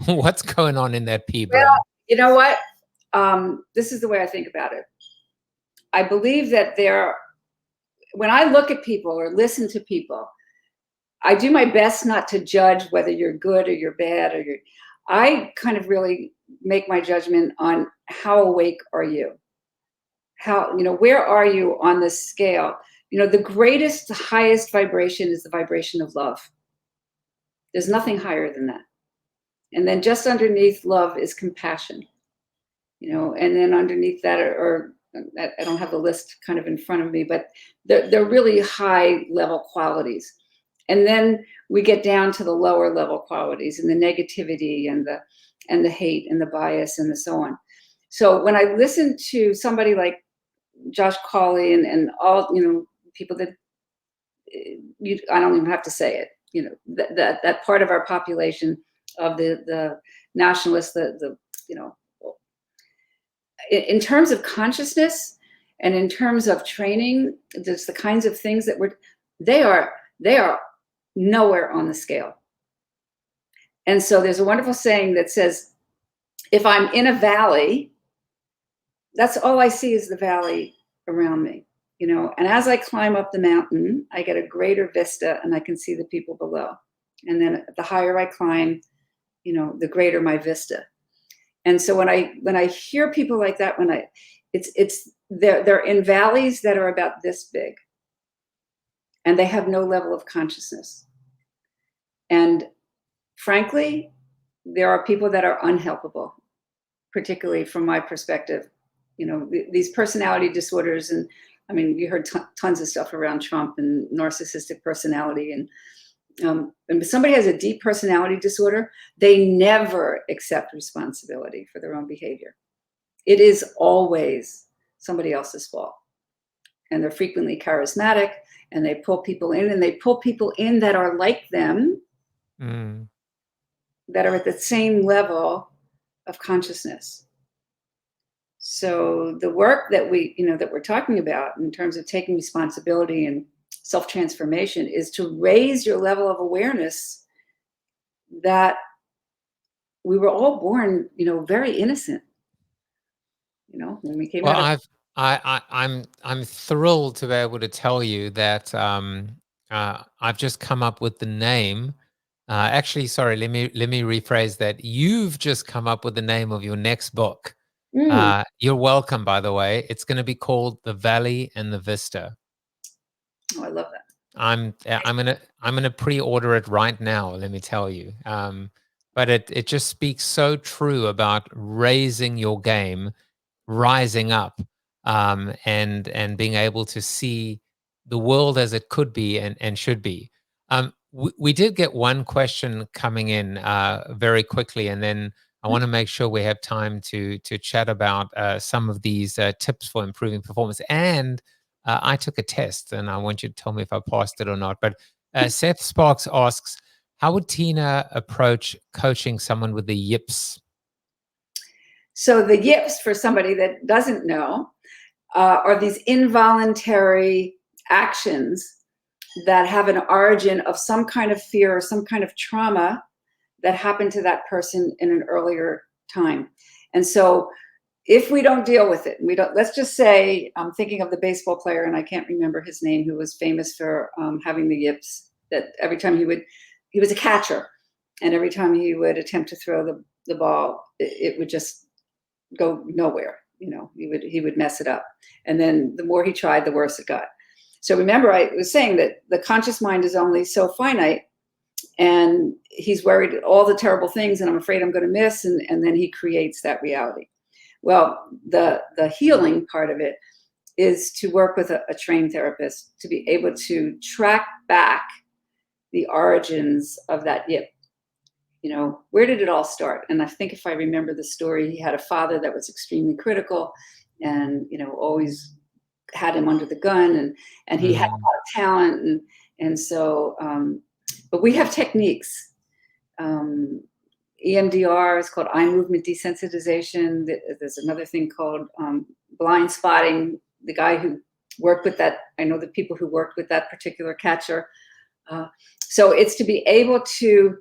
what's going on in that pea brain? Well, you know what? This is the way I think about it. I believe that when I look at people or listen to people, I do my best not to judge whether you're good or you're bad I kind of really make my judgment on how awake are you? Where are you on this scale? The greatest, highest vibration is the vibration of love. There's nothing higher than that. And then just underneath love is compassion, and then underneath that or I don't have the list kind of in front of me, but they're really high level qualities. And then we get down to the lower level qualities and the negativity and the hate and the bias and the so on. So when I listen to somebody like Josh Hawley and all, people that I don't even have to say it, that part of our population of the nationalists, in terms of consciousness and in terms of training, there's the kinds of things that they are nowhere on the scale. And so there's a wonderful saying that says, if I'm in a valley, that's all I see is the valley around me, and as I climb up the mountain, I get a greater vista and I can see the people below. And then the higher I climb, the greater my vista. And so when I hear people like that, they're in valleys that are about this big, and they have no level of consciousness. And frankly, there are people that are unhelpable, particularly from my perspective. These personality disorders, and I mean, you heard tons of stuff around Trump and narcissistic personality, and if somebody has a deep personality disorder, they never accept responsibility for their own behavior. It is always somebody else's fault. And they're frequently charismatic, and they pull people in, and they pull people in that are like them, that are at the same level of consciousness. So the work that that we're talking about in terms of taking responsibility and self-transformation is to raise your level of awareness that we were all born, very innocent. When we came Well, out of I'm thrilled to be able to tell you that I've just come up with the name. Actually, sorry, let me rephrase that. You've just come up with the name of your next book. You're welcome, by the way. It's going to be called The Valley and the Vista. Oh, I love that. I'm gonna pre-order it right now. Let me tell you. But it just speaks so true about raising your game, rising up, and being able to see the world as it could be and should be. We did get one question coming in very quickly, and then I want to make sure we have time to chat about some of these tips for improving performance. And I took a test, and I want you to tell me if I passed it or not. But Seth Sparks asks, how would Tina approach coaching someone with the YIPs? So the yips, for somebody that doesn't know, are these involuntary actions that have an origin of some kind of fear or some kind of trauma that happened to that person in an earlier time. And so if we don't deal with it, let's just say, I'm thinking of the baseball player, and I can't remember his name, who was famous for having the yips, that every time he was a catcher, and every time he would attempt to throw the ball, it would just go nowhere. He would mess it up. And then the more he tried, the worse it got. So remember, I was saying that the conscious mind is only so finite, and he's worried all the terrible things, and I'm afraid I'm going to miss, and then he creates that reality. Well, the healing part of it is to work with a trained therapist to be able to track back the origins of that yip. Where did it all start? And I think if I remember the story, he had a father that was extremely critical and, always had him under the gun, and he had a lot of talent. And so, but we have techniques. EMDR is called eye movement desensitization. There's another thing called blind spotting. The guy who worked with that, I know the people who worked with that particular catcher. So it's to be able to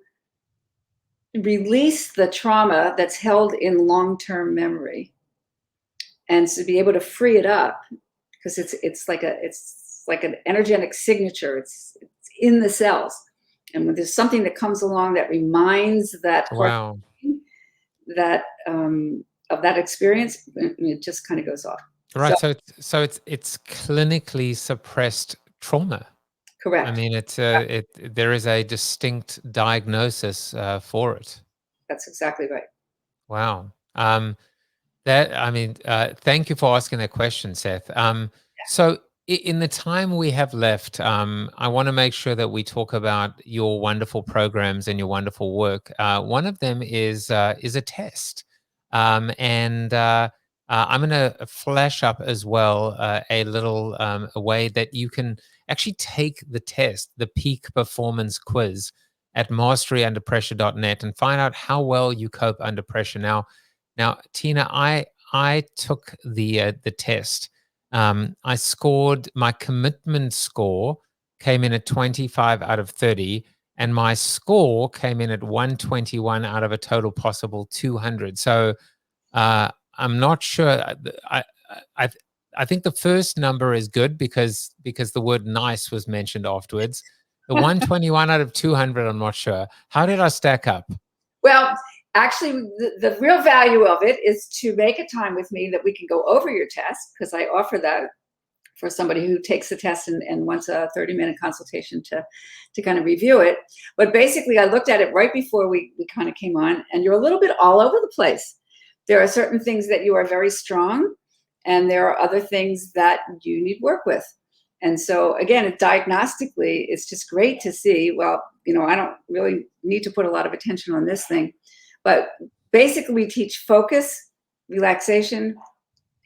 release the trauma that's held in long-term memory, and to be able to free it up, because it's like an energetic signature. It's in the cells, and when there's something that comes along that reminds that Wow. that of that experience, it just kind of goes off. Right. So it's clinically suppressed trauma. Correct. I mean, there is a distinct diagnosis for it. That's exactly right. Wow. Thank you for asking that question, Seth. So in the time we have left, I want to make sure that we talk about your wonderful programs and your wonderful work. One of them is a test. And I'm going to flash up as well a little a way that you can actually take the test, the peak performance quiz at masteryunderpressure.net, and find out how well you cope under pressure. Now, Tina, I took the test. I scored, my commitment score came in at 25 out of 30, and my score came in at 121 out of a total possible 200. So I'm not sure. I think the first number is good because the word nice was mentioned afterwards. The 121 out of 200, I'm not sure. How did I stack up? Well, actually, the real value of it is to make a time with me that we can go over your test, because I offer that for somebody who takes the test and wants a 30-minute consultation to kind of review it. But basically, I looked at it right before we kind of came on, and you're a little bit all over the place. There are certain things that you are very strong, and there are other things that you need work with. And so again, diagnostically, it's just great to see, well, I don't really need to put a lot of attention on this thing, but basically we teach focus, relaxation,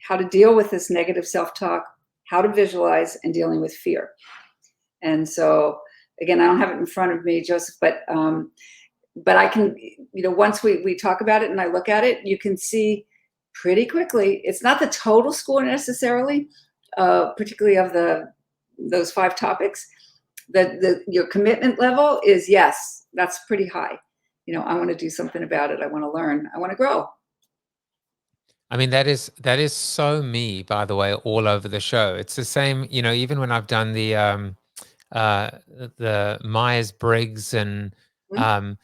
how to deal with this negative self-talk, how to visualize, and dealing with fear. And so again, I don't have it in front of me, Joseph, but but I can, once we talk about it and I look at it, you can see pretty quickly. It's not the total score necessarily, particularly of those 5 topics. Your commitment level is, yes, that's pretty high. I want to do something about it. I want to learn. I want to grow. I mean, that is so me, by the way, all over the show. It's the same, even when I've done the Myers-Briggs, and I'm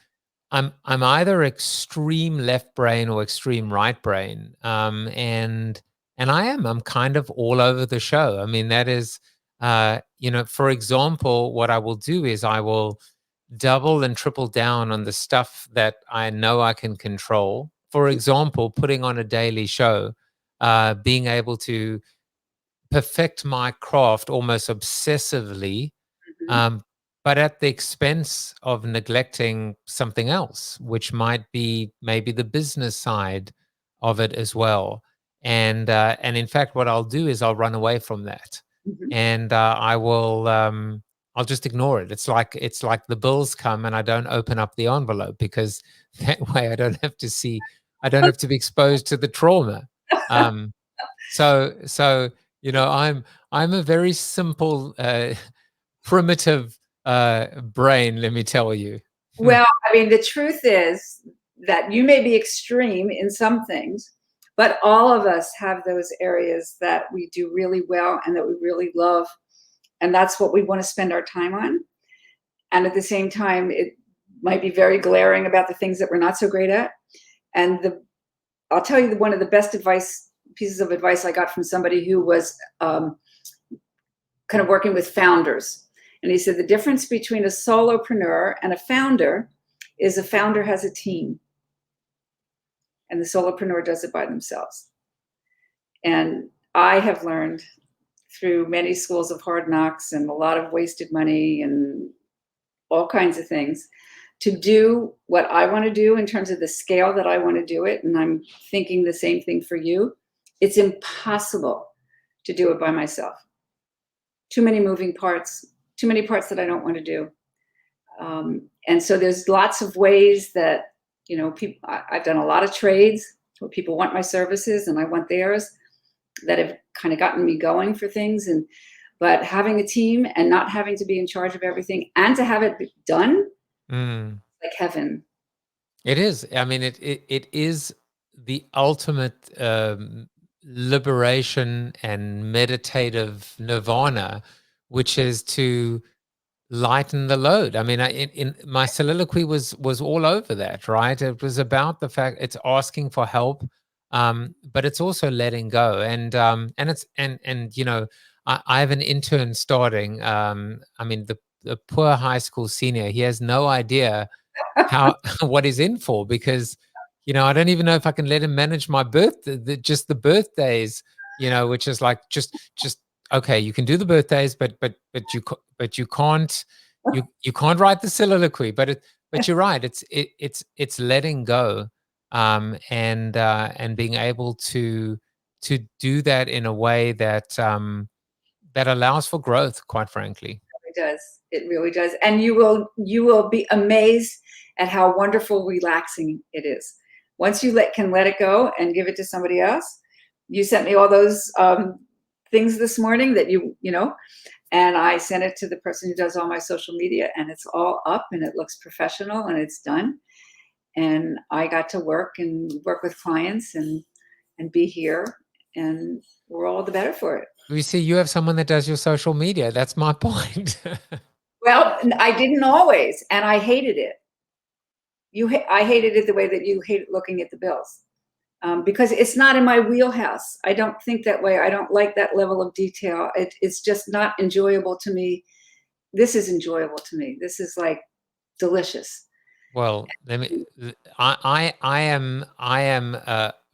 either extreme left brain or extreme right brain. And I'm kind of all over the show. I mean, that is, for example, what I will do is I will double and triple down on the stuff that I know I can control. For example, putting on a daily show, being able to perfect my craft almost obsessively, but at the expense of neglecting something else, which might be maybe the business side of it as well. And in fact, what I'll do is I'll run away from that, and I'll just ignore it. It's like the bills come and I don't open up the envelope, because that way I don't have to be exposed to the trauma. So I'm a very simple, primitive brain, let me tell you. Well, I mean, the truth is that you may be extreme in some things, but all of us have those areas that we do really well and that we really love. And that's what we want to spend our time on. And at the same time, it might be very glaring about the things that we're not so great at. And I'll tell you one of the best pieces of advice I got from somebody who was kind of working with founders. And he said, the difference between a solopreneur and a founder is a founder has a team, and the solopreneur does it by themselves. And I have learned through many schools of hard knocks and a lot of wasted money and all kinds of things to do what I want to do in terms of the scale that I want to do it. And I'm thinking the same thing for you. It's impossible to do it by myself. Too many moving parts, too many parts that I don't want to do. And so there's lots of ways that, I've done a lot of trades where people want my services and I want theirs, that have kind of gotten me going for things. But having a team and not having to be in charge of everything and to have it done, like heaven. It is. I mean, it is the ultimate liberation and meditative nirvana, which is to lighten the load. I mean, in my soliloquy was all over that, right? It was about the fact it's asking for help, but it's also letting go. And it's I have an intern starting. I mean, the poor high school senior, he has no idea how what he's in for, because I don't even know if I can let him manage my just the birthdays, which is like just okay, you can do the birthdays, but you can't write the soliloquy. But you're right, it's letting go, and being able to do that in a way that that allows for growth, quite frankly. It does. It really does. And you will be amazed at how wonderful, relaxing it is. Once you can let it go and give it to somebody else. You sent me all those things this morning that and I sent it to the person who does all my social media, and it's all up and it looks professional and it's done. And I got to work with clients and be here, and we're all the better for it. We see you have someone that does your social media. That's my point. Well, I didn't always, and I hated it. I hated it the way that you hate looking at the bills, because it's not in my wheelhouse. I don't think that way. I don't like that level of detail. It's just not enjoyable to me. This is enjoyable to me. This is like delicious. Well, I am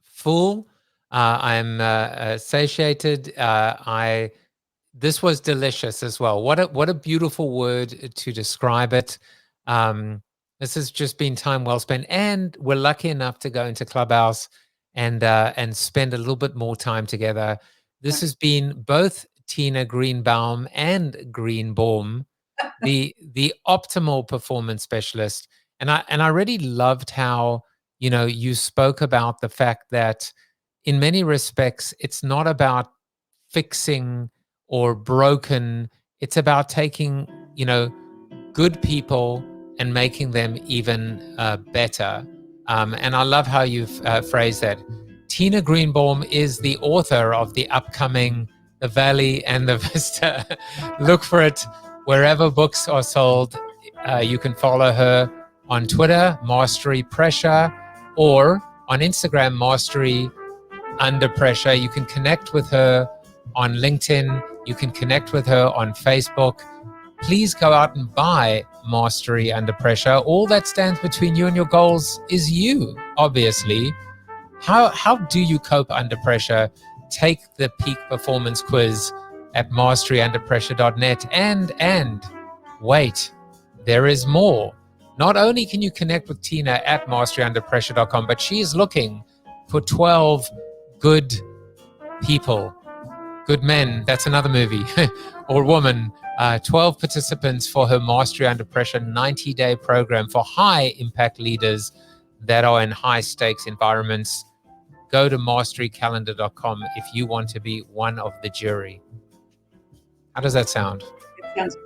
full. I'm satiated. This was delicious as well. What a beautiful word to describe it. This has just been time well spent, and we're lucky enough to go into Clubhouse and spend a little bit more time together. This has been both Tina Greenbaum and Greenbaum, the optimal performance specialist. And I really loved how, you know, you spoke about the fact that in many respects, it's not about fixing or broken. It's about taking, you know, good people and making them even better. And I love how you've phrased that. Tina Greenbaum is the author of the upcoming The Valley and the Vista. Look for it wherever books are sold. You can follow her on Twitter, Mastery Pressure, or on Instagram, Mastery Under Pressure. You can connect with her on LinkedIn. You can connect with her on Facebook. Please go out and buy Mastery Under Pressure. All that stands between you and your goals is you, obviously. How do you cope under pressure? Take the peak performance quiz at masteryunderpressure.net. And wait, there is more. Not only can you connect with Tina at masteryunderpressure.com, but she is looking for 12 good people, good men, that's another movie, or woman, 12 participants for her Mastery Under Pressure 90-day program for high impact leaders that are in high stakes environments. Go to masterycalendar.com if you want to be one of the jury. How does that sound? It sounds.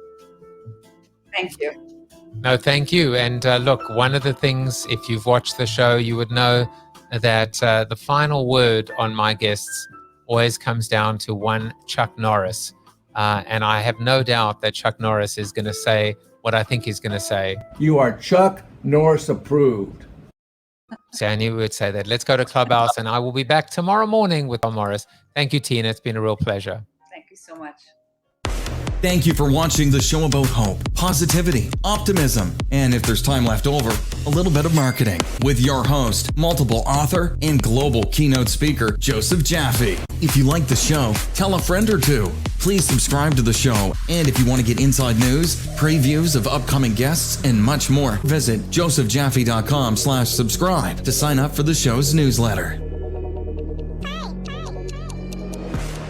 Thank you. No, thank you. And look, one of the things, if you've watched the show, you would know that the final word on my guests always comes down to one Chuck Norris. And I have no doubt that Chuck Norris is going to say what I think he's going to say. You are Chuck Norris approved. See, I knew we would say that. Let's go to Clubhouse, and I will be back tomorrow morning with Tom Morris. Thank you, Tina. It's been a real pleasure. Thank you so much. Thank you for watching the show about hope, positivity, optimism, and if there's time left over, a little bit of marketing with your host, multiple author, and global keynote speaker, Joseph Jaffe. If you like the show, tell a friend or two. Please subscribe to the show, and if you want to get inside news, previews of upcoming guests, and much more, visit josephjaffe.com/subscribe to sign up for the show's newsletter.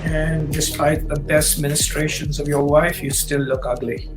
And despite the best ministrations of your wife, you still look ugly.